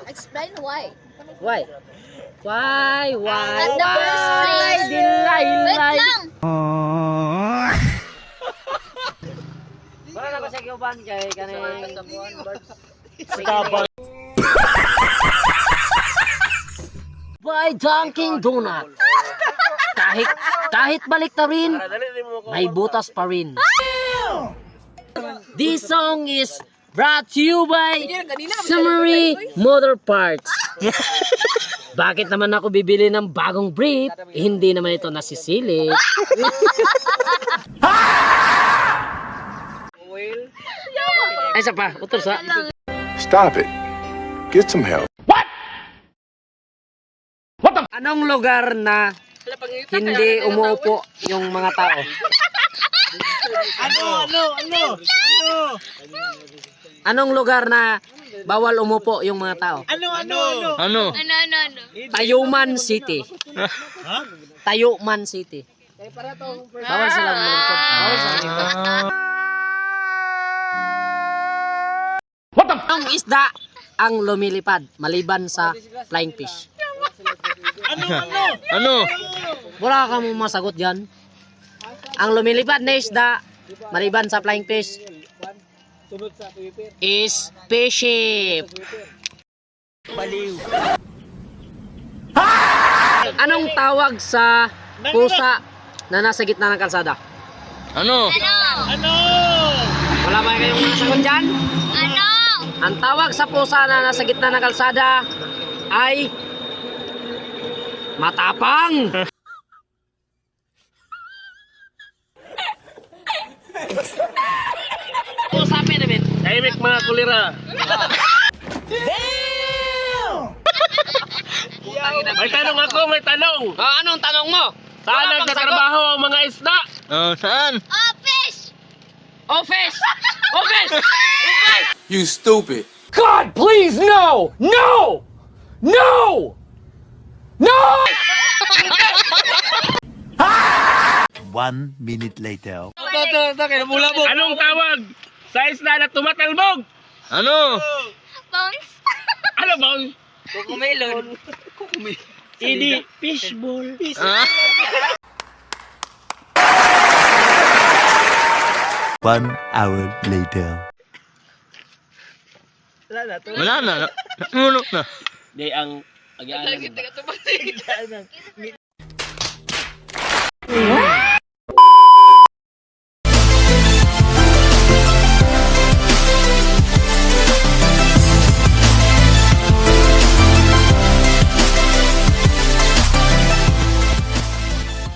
Explain why. Why? Why? At the first place. Wait lang. Wala na ba sa kiuban kay kanang by Dunkin Donut. Kahit balik na rin, may butas pa rin. This song is brought to you by Summary Motor Parts. Bakit naman ako bibili ng bagong brief? Hindi naman ito nasisilip. Ay, isa pa. Utos ha. Stop it. Get some help. Anong lugar na hindi umuupo yung mga tao? Anong lugar na bawal umupo yung mga tao? Ano? Tayuman City. Tayuman City. Bawal silang malungkot. Bawal silang malungkot. Anong isda ang lumilipad maliban sa flying fish? Ano? Wala ka mong masagot dyan. Ang lumilipad na isda maliban sa flying fish is spaceship. Anong tawag sa pusa na nasa gitna ng kalsada? Ano? Wala ba kayong masagot dyan? Ano? Ang tawag sa pusa na nasa gitna ng kalsada ay matapang. Usapin namin. Tahimik mga kulira. May tanong ako, may tanong. Anong tanong mo? Saan Wala pang nagtatrabaho ang mga isda? Saan? Office! Office! Office! Office! You stupid. God, please, no! No! No! No! 1 minute later. Anong tawag sa isda na tumatalbog? Ano? Bounce! Ano bang? Kukumelon. Hindi, fishball. One hour later. Wala na. Nulok na. Di ang